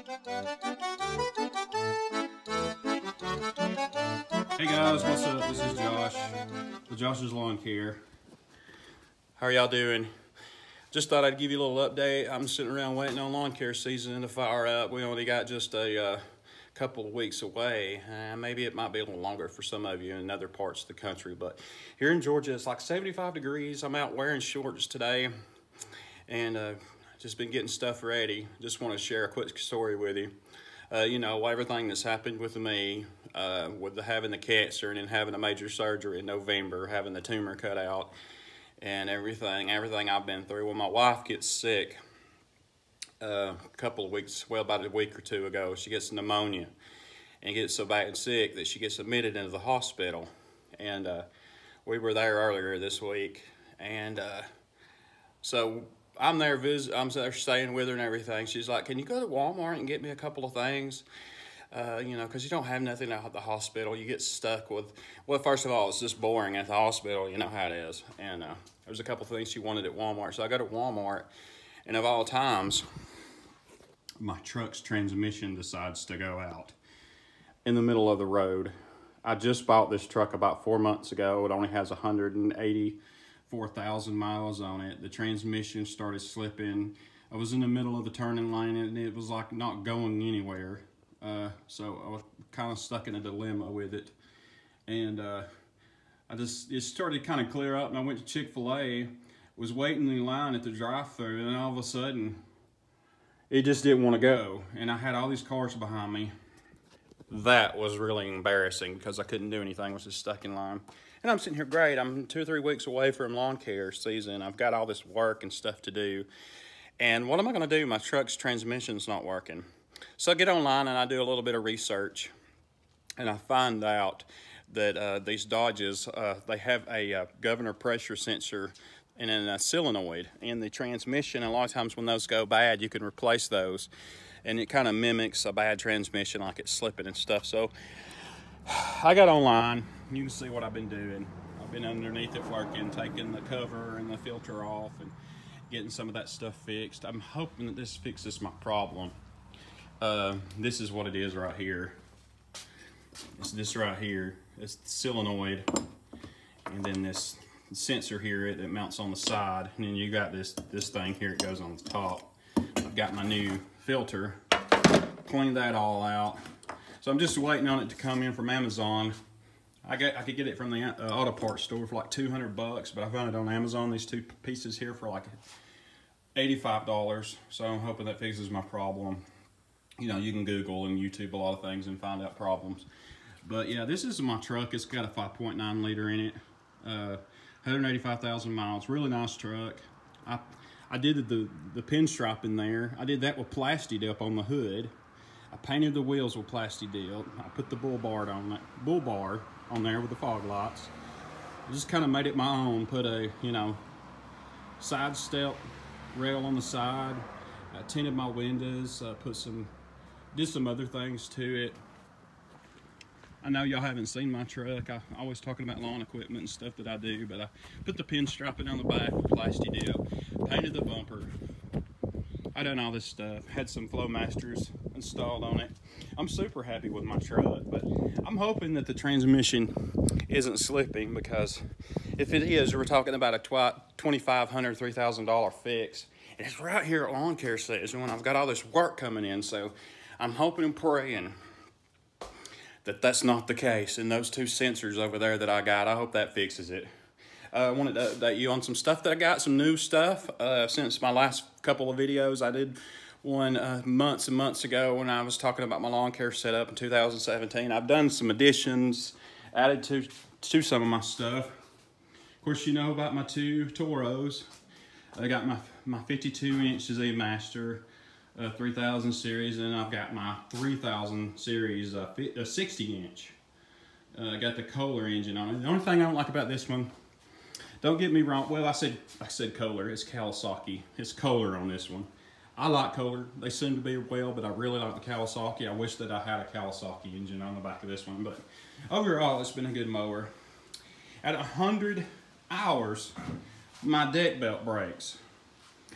Hey guys, what's up? This is Josh with Josh's Lawn Care. How are y'all doing? Just thought I'd give you a little update. I'm sitting around waiting on lawn care season to fire up. We only got just a couple of weeks away. Maybe it might be a little longer for some of you in other parts of the country, but here in Georgia it's like 75 degrees. I'm out wearing shorts today and just been getting stuff ready. Just want to share a quick story with you. You know, everything that's happened with me, with having the cancer and then having a major surgery in November, having the tumor cut out, and everything I've been through. When my wife gets sick a couple of weeks, well, about a week or two ago, she gets pneumonia and gets so bad and sick that she gets admitted into the hospital. And we were there earlier this week, and so I'm there staying with her and everything. She's like, can you go to Walmart and get me a couple of things? You know, because you don't have nothing out at the hospital. You get stuck with, well, first of all, it's just boring at the hospital. You know how it is. And there's a couple of things she wanted at Walmart. So I go to Walmart, and of all times, my truck's transmission decides to go out in the middle of the road. I just bought this truck about 4 months ago. It only has 184,000 miles on it. The transmission started slipping. I was in the middle of the turning lane and it was like not going anywhere. So I was kind of stuck in a dilemma with it. And it started kind of clear up, and I went to Chick-fil-A, was waiting in line at the drive-thru, and then all of a sudden it just didn't want to go. And I had all these cars behind me. That was really embarrassing because I couldn't do anything. I was just stuck in line. And I'm sitting here, great, I'm 2 or 3 weeks away from lawn care season. I've got all this work and stuff to do. And what am I going to do? My truck's transmission's not working. So I get online and I do a little bit of research. And I find out that these Dodges, they have a governor pressure sensor and a solenoid in the transmission. And a lot of times when those go bad, you can replace those. And it kind of mimics a bad transmission, like it's slipping and stuff. So I got online. You can see what I've been doing. I've been underneath it working, taking the cover and the filter off and getting some of that stuff fixed. I'm hoping that this fixes my problem. This is what it is right here. It's this right here. It's the solenoid. And then this sensor here that mounts on the side. And then you got this thing here, it goes on the top. I've got my new filter. Cleaned that all out. So I'm just waiting on it to come in from Amazon. I could get it from the auto parts store for like 200 bucks, but I found it on Amazon, these 2 pieces here for like $85. So I'm hoping that fixes my problem. You know, you can Google and YouTube a lot of things and find out problems. But yeah, this is my truck. It's got a 5.9 liter in it. 185,000 miles, really nice truck. I did the pinstripe in there. I did that with Plasti-Dip on the hood. I painted the wheels with Plasti-Dip. I put the bull bar on there with the fog lights. I just kind of made it my own. Put a, you know, side step rail on the side. I tinted my windows. Did some other things to it. I know y'all haven't seen my truck. I'm always talking about lawn equipment and stuff that I do, but I put the pinstriping on the back with Plasti-Dip, painted the bumper. I done all this stuff, had some Flowmasters installed on it. I'm super happy with my truck, but I'm hoping that the transmission isn't slipping, because if it is, we're talking about a $2,500, $3,000 fix. And it's right here at lawn care season when I've got all this work coming in, so I'm hoping and praying that that's not the case. And those 2 sensors over there that I got, I hope that fixes it. I wanted to update you on some stuff that I got, some new stuff. Since my last couple of videos, I did one months and months ago when I was talking about my lawn care setup in 2017. I've done some additions, added to some of my stuff. Of course, you know about my 2 Toros. I got my 52-inch Z Master 3000 series, and I've got my 3000 series 60-inch. I got the Kohler engine on it. The only thing I don't like about this one, don't get me wrong, well, I said Kohler, it's Kawasaki. It's Kohler on this one. I like Kohler. They seem to be well, but I really like the Kawasaki. I wish that I had a Kawasaki engine on the back of this one, but overall, it's been a good mower. At 100 hours, my deck belt breaks.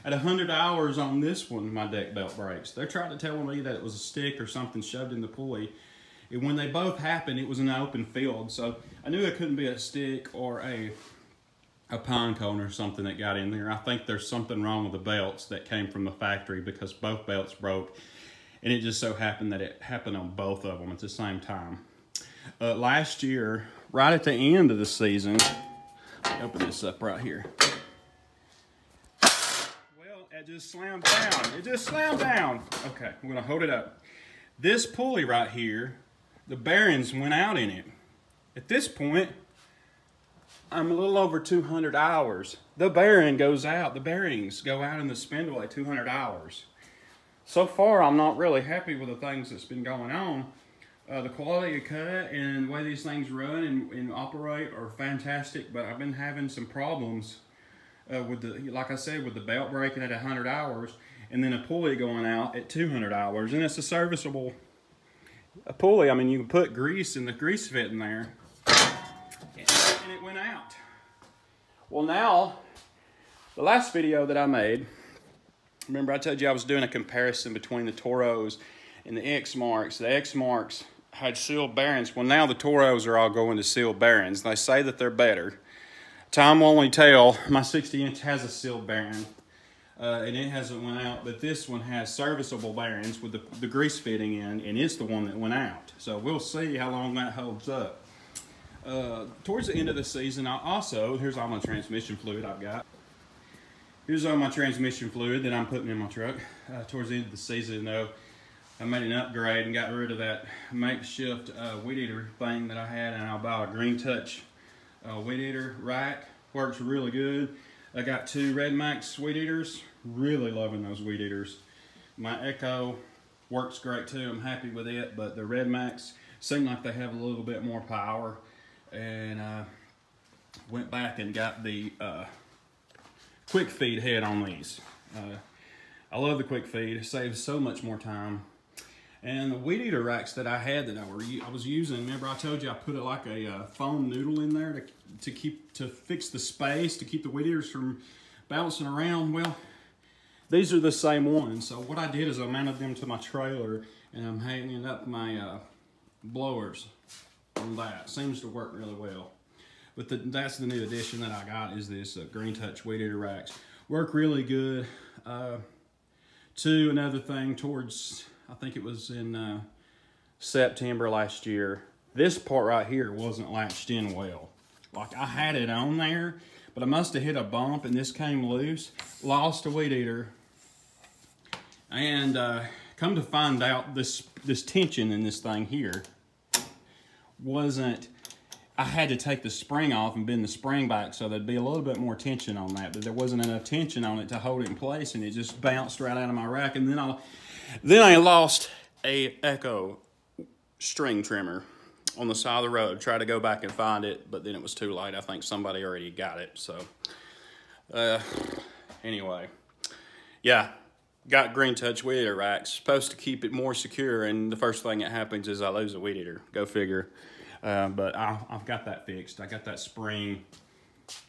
At 100 hours on this one, my deck belt breaks. They're trying to tell me that it was a stick or something shoved in the pulley. And when they both happened, it was an open field. So I knew it couldn't be a stick or a pine cone or something that got in there. I think there's something wrong with the belts that came from the factory because both belts broke. And it just so happened that it happened on both of them at the same time. Last year, right at the end of the season, open this up right here. Well, it just slammed down. It just slammed down. Okay, I'm gonna hold it up. This pulley right here, the bearings went out in it. At this point, I'm a little over 200 hours. The bearing goes out. The bearings go out in the spindle at 200 hours. So far, I'm not really happy with the things that's been going on. The quality of cut and the way these things run and operate are fantastic, but I've been having some problems with like I said, with the belt breaking at 100 hours and then a pulley going out at 200 hours. And it's a serviceable pulley. I mean, you can put grease in the grease fit in there and it went out. Well, now, the last video that I made, remember I told you I was doing a comparison between the Toros and the Exmarks. The Exmarks had sealed bearings. Well, now the Toros are all going to sealed bearings. They say that they're better. Time will only tell. My 60-inch has a sealed bearing, and it hasn't went out. But this one has serviceable bearings with the grease fitting in, and it's the one that went out. So we'll see how long that holds up. Towards the end of the season, here's all my transmission fluid I've got. Here's all my transmission fluid that I'm putting in my truck. Towards the end of the season, though, I made an upgrade and got rid of that makeshift weed eater thing that I had, and I'll buy a Green Touch weed eater rack. Works really good. I got 2 Red Max weed eaters. Really loving those weed eaters. My Echo works great too. I'm happy with it, but the Red Max seem like they have a little bit more power. And went back and got the quick feed head on these. I love the quick feed. It saves so much more time. And the weed eater racks that I had that I was using, remember I told you I put it like a foam noodle in there to fix the space, to keep the weed eaters from bouncing around. Well, these are the same ones. So what I did is I mounted them to my trailer and I'm hanging up my blowers on that. Seems to work really well. But that's the new addition that I got, is this Green Touch weed eater racks. Work really good. Another thing, towards, I think it was in September last year, this part right here wasn't latched in well. Like, I had it on there, but I must have hit a bump and this came loose. Lost a weed eater. And come to find out, this tension in this thing here wasn't, I had to take the spring off and bend the spring back so there'd be a little bit more tension on that, but there wasn't enough tension on it to hold it in place, and it just bounced right out of my rack. And then I lost a Echo string trimmer on the side of the road. Tried to go back and find it, but then it was too late. I think somebody already got it. So anyway, yeah, got Green Touch weed eater racks. Supposed to keep it more secure, and the first thing that happens is I lose a weed eater. Go figure. But I've got that fixed. I got that spring,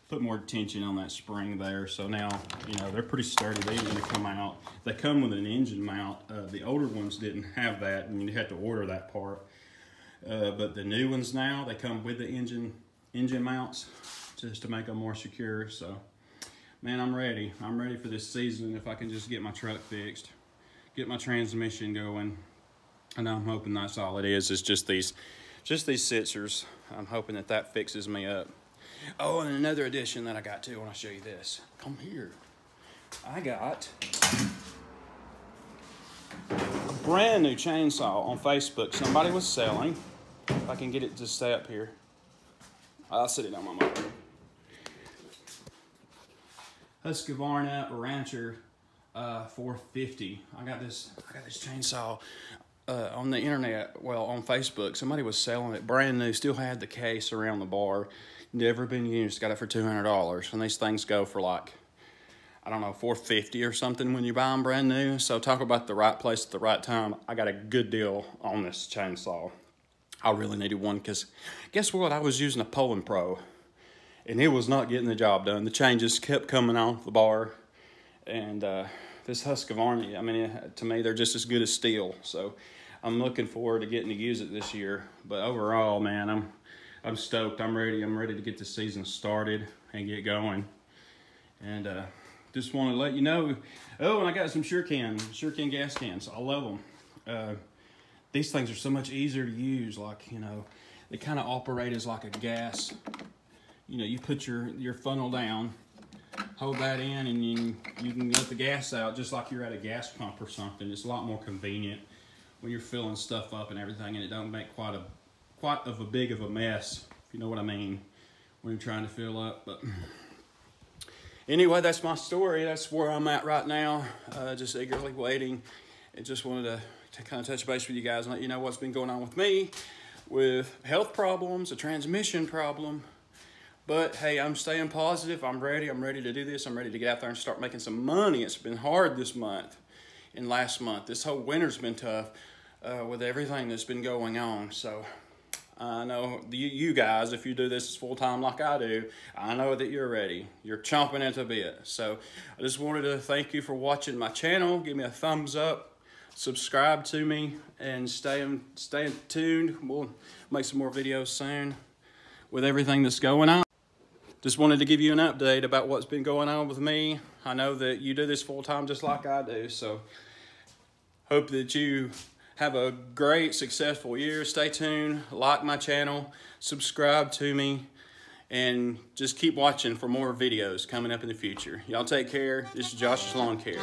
put more tension on that spring there. So now, you know, they're pretty sturdy. They're going to come out. They come with an engine mount. The older ones didn't have that, and you had to order that part. But the new ones now, they come with the engine mounts just to make them more secure. So, man, I'm ready. I'm ready for this season if I can just get my truck fixed, get my transmission going. And I'm hoping that's all it is just these sensors. I'm hoping that fixes me up. Oh, and another addition that I got too, I want to show you this. Come here. I got a brand new chainsaw on Facebook. Somebody was selling. If I can get it to stay up here. I'll sit it on my motor. Husqvarna Rancher 450. I got this chainsaw on the internet, well, on Facebook. Somebody was selling it brand new, still had the case around the bar, never been used. Got it for $200, and these things go for like, I don't know, $450 or something when you buy them brand new. So talk about the right place at the right time. I got a good deal on this chainsaw. I really needed one because guess what? I was using a Poulan Pro, and it was not getting the job done. The chain just kept coming off the bar, And this Husqvarna, I mean, to me, they're just as good as steel. So I'm looking forward to getting to use it this year. But overall, man, I'm stoked. I'm ready to get the season started and get going. And just want to let you know. Oh, and I got some Shurkin gas cans. I love them. These things are so much easier to use. Like, you know, they kind of operate as like a gas. You know, you put your funnel down, hold that in, and you can let the gas out just like you're at a gas pump or something. It's a lot more convenient when you're filling stuff up and everything, and it don't make quite of a big of a mess, if you know what I mean, when you're trying to fill up. But anyway, that's my story. That's where I'm at right now. Just eagerly waiting. I just wanted to kind of touch base with you guys and let you know what's been going on with me, with health problems, a transmission problem. But hey, I'm staying positive. I'm ready to do this. I'm ready to get out there and start making some money. It's been hard this month and last month. This whole winter's been tough with everything that's been going on. So I know you guys, if you do this full time like I do, I know that you're ready. You're chomping at the bit. So I just wanted to thank you for watching my channel. Give me a thumbs up, subscribe to me, and stay tuned. We'll make some more videos soon with everything that's going on. Just wanted to give you an update about what's been going on with me. I know that you do this full time just like I do, so hope that you have a great, successful year. Stay tuned, like my channel, subscribe to me, and just keep watching for more videos coming up in the future. Y'all take care. This is Josh's Lawn Care.